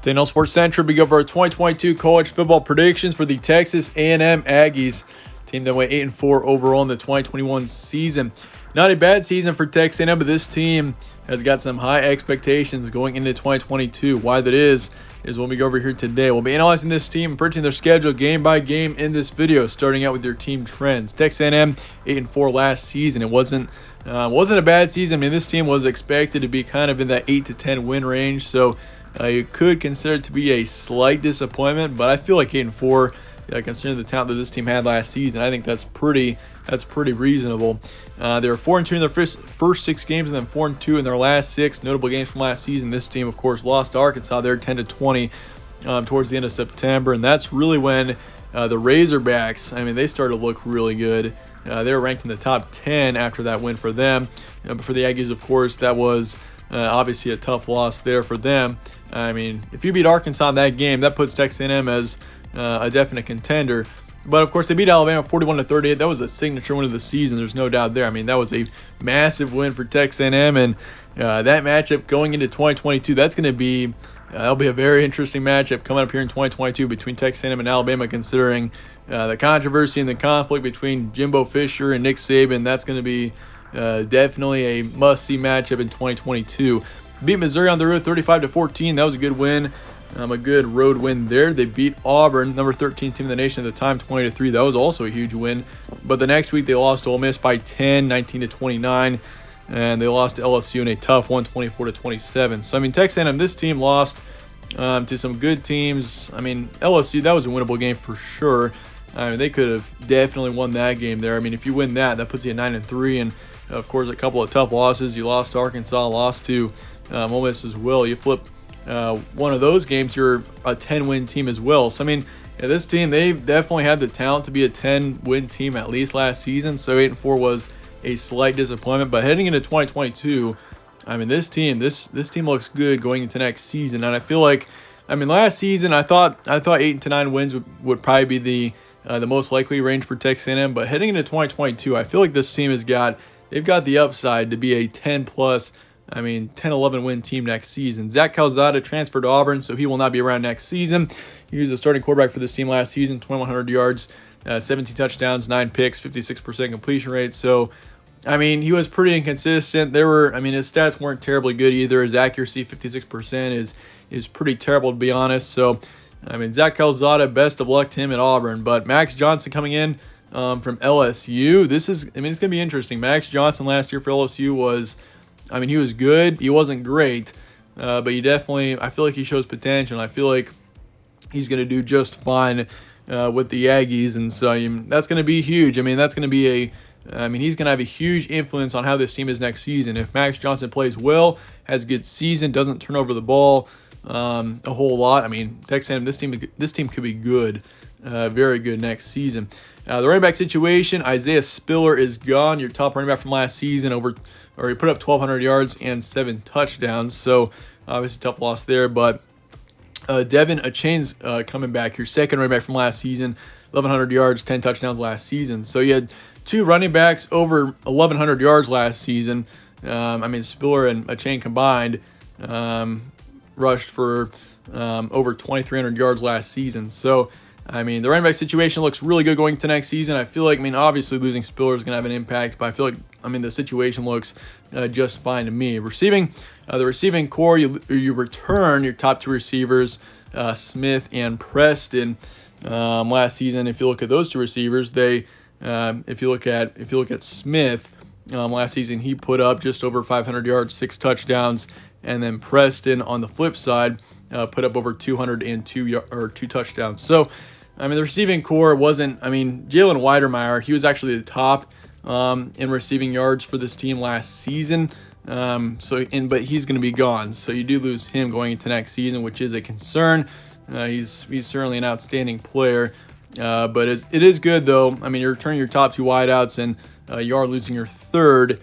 Daniel Sports Central, we go over our 2022 college football predictions for the Texas A&M Aggies, team that went 8-4 overall in the 2021 season. Not a bad season for Texas A&M, but this team has got some high expectations going into 2022. Why that is when we go over here today. We'll be analyzing this team and predicting their schedule game by game in this video, starting out with your team trends. Texas A&M 8-4 last season. It wasn't a bad season. I mean, this team was expected to be kind of in that 8 to 10 win range, so you could consider it to be a slight disappointment, but I feel like 8-4, considering the talent that this team had last season, I think that's pretty reasonable. They were 4-2 in their first 6 games, and then 4-2 in their last 6 notable games from last season. This team, of course, lost to Arkansas there 10-20 towards the end of September, and that's really when the Razorbacks, I mean, they started to look really good. They were ranked in the top 10 after that win for them. But for the Aggies, of course, that was obviously a tough loss there for them. I mean, if you beat Arkansas in that game, that puts Texas A&M as a definite contender. But, of course, they beat Alabama 41-38. That was a signature win of the season. There's no doubt there. I mean, that was a massive win for Texas A&M. And that matchup going into 2022, that'll be a very interesting matchup coming up here in 2022 between Texas A&M and Alabama, considering the controversy and the conflict between Jimbo Fisher and Nick Saban. That's going to be definitely a must-see matchup in 2022. Beat Missouri on the road 35-14. That was a good win, a good road win there. They beat Auburn, number 13 team in the nation at the time, 20-3. That was also a huge win. But the next week they lost to Ole Miss by 10, 19-29, and they lost to LSU in a tough one, 24-27. So I mean, Texas A&M, this team lost to some good teams. I mean, LSU, that was a winnable game for sure. I mean, they could have definitely won that game there. I mean, if you win that puts you at 9-3, and of course, a couple of tough losses. You lost to Arkansas, lost to Ole Miss as well. You flip one of those games, you're a 10-win team as well. So, I mean, this team, they definitely had the talent to be a 10-win team at least last season. So, 8-4 was a slight disappointment. But heading into 2022, I mean, this team looks good going into next season. And I feel like, I mean, last season, I thought 8 to 9 wins would probably be the most likely range for Texas A&M. But heading into 2022, I feel like this team they've got the upside to be a 10-plus, 10-11 win team next season. Zach Calzada transferred to Auburn, so he will not be around next season. He was a starting quarterback for this team last season, 2,100 yards, 17 touchdowns, 9 picks, 56% completion rate. So, I mean, he was pretty inconsistent. His stats weren't terribly good either. His accuracy, 56%, is pretty terrible, to be honest. So, I mean, Zach Calzada, best of luck to him at Auburn. But Max Johnson coming in from LSU. It's going to be interesting. Max Johnson last year for LSU was, he was good. He wasn't great, but I feel like he shows potential, and I feel like he's going to do just fine with the Aggies, and so that's going to be huge. That's going to be he's going to have a huge influence on how this team is next season. If Max Johnson plays well, has a good season, doesn't turn over the ball a whole lot, Texas A&M, this team could be good, very good next season. The running back situation, Isaiah Spiller is gone. Your top running back from last season, he put up 1,200 yards and 7 touchdowns. So obviously tough loss there. But Devin Achane's coming back. Your second running back from last season, 1,100 yards, 10 touchdowns last season. So you had 2 running backs over 1,100 yards last season. Spiller and Achane combined rushed for over 2,300 yards last season. So, the running back situation looks really good going into next season. I feel like, obviously losing Spiller is going to have an impact, but I feel like, the situation looks just fine to me. Receiving, the receiving core, you return your top 2 receivers, Smith and Preston. Last season, if you look at those 2 receivers, if you look at Smith, last season he put up just over 500 yards, 6 touchdowns, and then Preston on the flip side put up over 202 touchdowns. So, the receiving core wasn't, Jalen Weidermeyer, he was actually the top in receiving yards for this team last season. But he's going to be gone. So you do lose him going into next season, which is a concern. He's certainly an outstanding player. But it is good, though. You're returning your top 2 wideouts, and you are losing your third.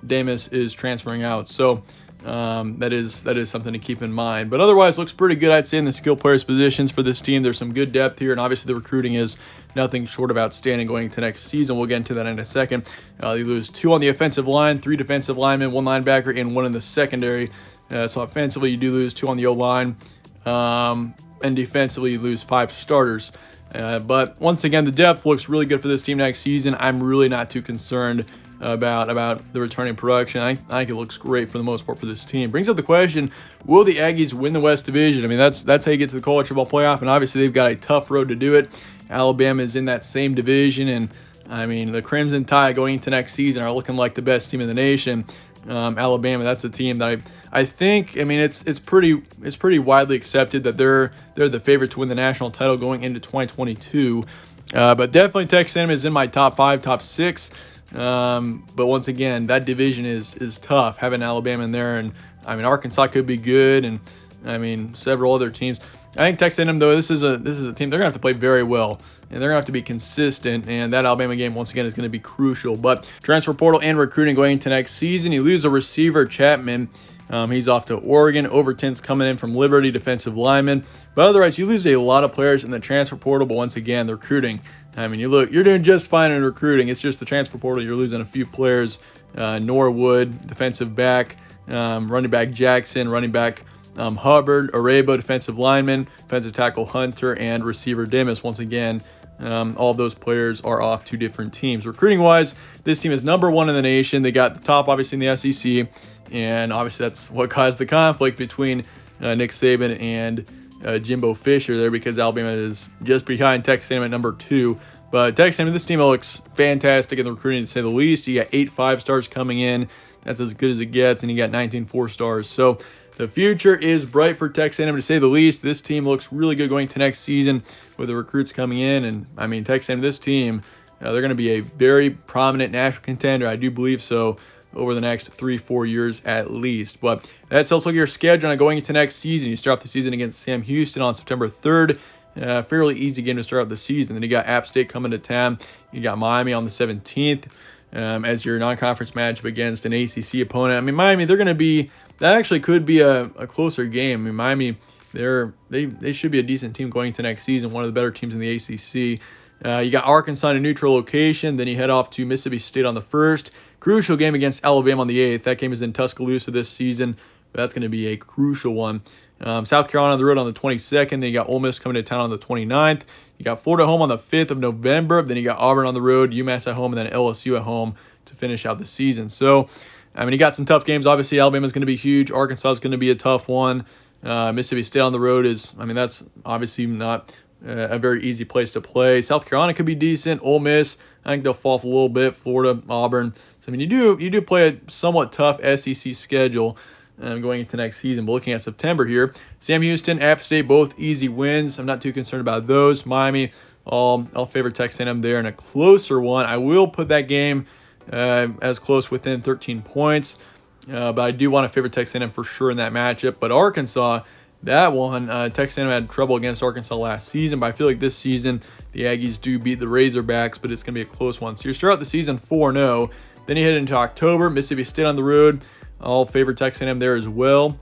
Damas is transferring out. So, that is something to keep in mind. But otherwise, looks pretty good, I'd say, in the skill players positions for this team. There's some good depth here, and obviously the recruiting is nothing short of outstanding going into next season. We'll get into that in a second. They lose 2 on the offensive line, 3 defensive linemen, 1 linebacker, and 1 in the secondary. So offensively, you do lose 2 on the O-line. and defensively you lose 5 starters. But once again, the depth looks really good for this team next season. I'm really not too concerned about the returning production. I think it looks great for the most part for this team. Brings up the question, will the Aggies win the West Division? I mean, that's how you get to the college football playoff, and obviously they've got a tough road to do it. Alabama is in that same division, and I mean, the Crimson Tide going into next season are looking like the best team in the nation. Alabama, that's a team that I think, I mean, it's pretty widely accepted that they're the favorite to win the national title going into 2022. But definitely Texas A&M is in my top 5, top 6. But once again, that division is tough, having Alabama in there, and I mean, Arkansas could be good, and I mean, several other teams. I think Texas A&M, though, this is a team they're gonna have to play very well, and they're gonna have to be consistent. And that Alabama game, once again, is gonna be crucial. But transfer portal and recruiting going into next season, you lose a receiver, Chapman. He's off to Oregon. Overton's coming in from Liberty, defensive lineman. But otherwise, you lose a lot of players in the transfer portal. But once again, the recruiting. I mean, you're doing just fine in recruiting. It's just the transfer portal. You're losing a few players. Norwood, defensive back. Running back Jackson, running back Hubbard, Arabo, defensive lineman, defensive tackle Hunter, and receiver Demis. Once again, all of those players are off to different teams. Recruiting-wise, this team is number 1 in the nation. They got the top, obviously, in the SEC, and obviously that's what caused the conflict between Nick Saban and Jimbo Fisher there, because Alabama is just behind Texas A&M at number 2. But Texas A&M, this team looks fantastic in the recruiting, to say the least. You got 8 5-stars coming in. That's as good as it gets, and you got 19 4-stars. So the future is bright for Texas A&M, to say the least. This team looks really good going to next season with the recruits coming in. And, I mean, Texas A&M, this team, they're going to be a very prominent national contender. I do believe so, over the next 3-4 years at least. But that's also your schedule on going into next season. You start off the season against Sam Houston on September 3rd. Fairly easy game to start out the season. Then you got App State coming to town. You got Miami on the 17th as your non-conference matchup against an ACC opponent. I mean, Miami, they're going to be... That actually could be a closer game. I mean, Miami, they should be a decent team going into next season, one of the better teams in the ACC. You got Arkansas in a neutral location. Then you head off to Mississippi State on the 1st. Crucial game against Alabama on the 8th. That game is in Tuscaloosa this season. But that's going to be a crucial one. South Carolina on the road on the 22nd. Then you got Ole Miss coming to town on the 29th. You got Florida home on the 5th of November. Then you got Auburn on the road, UMass at home, and then LSU at home to finish out the season. So, I mean, you got some tough games. Obviously, Alabama's going to be huge. Arkansas is going to be a tough one. Mississippi State on the road is, I mean, that's obviously not a very easy place to play. South Carolina could be decent. Ole Miss, I think they'll fall off a little bit. Florida, Auburn. So, I mean, you do play a somewhat tough SEC schedule going into next season. But looking at September here, Sam Houston, App State, both easy wins. I'm not too concerned about those. Miami, I'll favor Texas A&M there in a closer one. I will put that game as close within 13 points. But I do want to favor Texas A&M for sure in that matchup. But Arkansas, that one, Texas A&M had trouble against Arkansas last season. But I feel like this season, the Aggies do beat the Razorbacks, but it's going to be a close one. So you start out the season 4-0. Then you head into October, Mississippi State on the road. I'll favor Texas A&M there as well.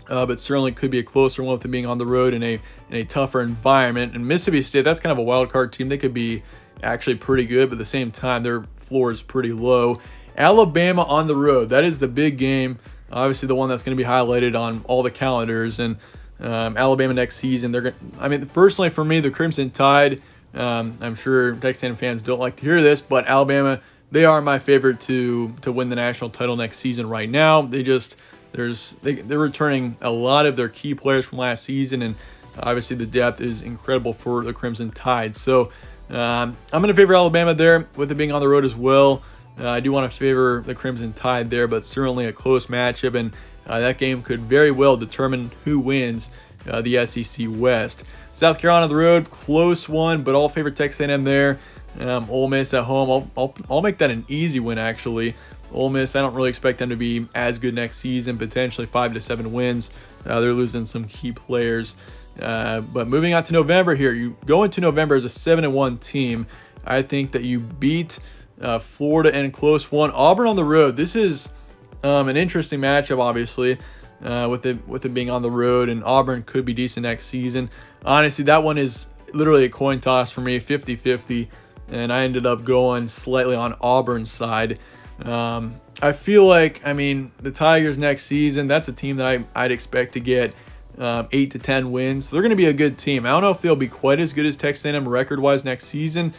But certainly could be a closer one with them being on the road in a tougher environment. And Mississippi State, that's kind of a wild card team. They could be actually pretty good, but at the same time, their floor is pretty low. Alabama on the road, that is the big game. Obviously, the one that's going to be highlighted on all the calendars. And Alabama next season, personally for me, the Crimson Tide. I'm sure Texas A&M fans don't like to hear this, but Alabama, they are my favorite to win the national title next season right now. They're returning a lot of their key players from last season, and obviously the depth is incredible for the Crimson Tide. So I'm going to favor Alabama there with it being on the road as well. I do want to favor the Crimson Tide there, but certainly a close matchup, and that game could very well determine who wins the SEC West. South Carolina on the road, close one, but I'll favor Texas A&M there. Ole Miss at home, I'll make that an easy win actually. Ole Miss, I don't really expect them to be as good next season, potentially 5 to 7 wins. They're losing some key players. But moving on to November here, you go into November as a 7-1 team. I think that you beat Florida in a close one. Auburn on the road, this is an interesting matchup, obviously, with it being on the road, and Auburn could be decent next season. Honestly, that one is literally a coin toss for me, 50-50, and I ended up going slightly on Auburn's side. I feel like, the Tigers next season, that's a team that I'd expect to get 8 to 10 wins. So they're going to be a good team. I don't know if they'll be quite as good as Texas A&M record-wise next season.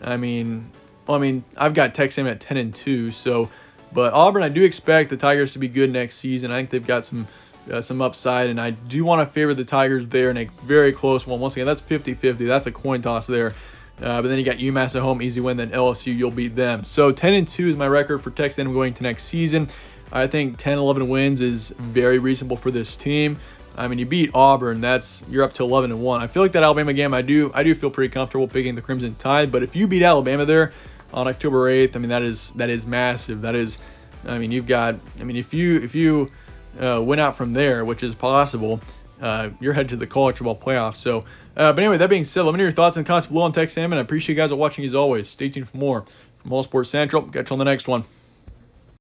I mean, I've got Texas A&M at 10-2. So, but Auburn, I do expect the Tigers to be good next season. I think they've got some upside, and I do want to favor the Tigers there in a very close one. Once again, that's 50-50. That's a coin toss there. But then you got UMass at home, easy win. Then LSU, you'll beat them. So 10-2 is my record for Texas A&M going to next season. I think 10-11 wins is very reasonable for this team. I mean, you beat Auburn, you're up to 11-1. I feel like that Alabama game, I do feel pretty comfortable picking the Crimson Tide. But if you beat Alabama there on October 8th, I mean, that is massive. That is, I mean, if you win out from there, which is possible, you're headed to the college football playoffs. So, but anyway, that being said, let me know your thoughts and comments below on Texas A&M, and I appreciate you guys watching as always. Stay tuned for more from All Sports Central. Catch you on the next one.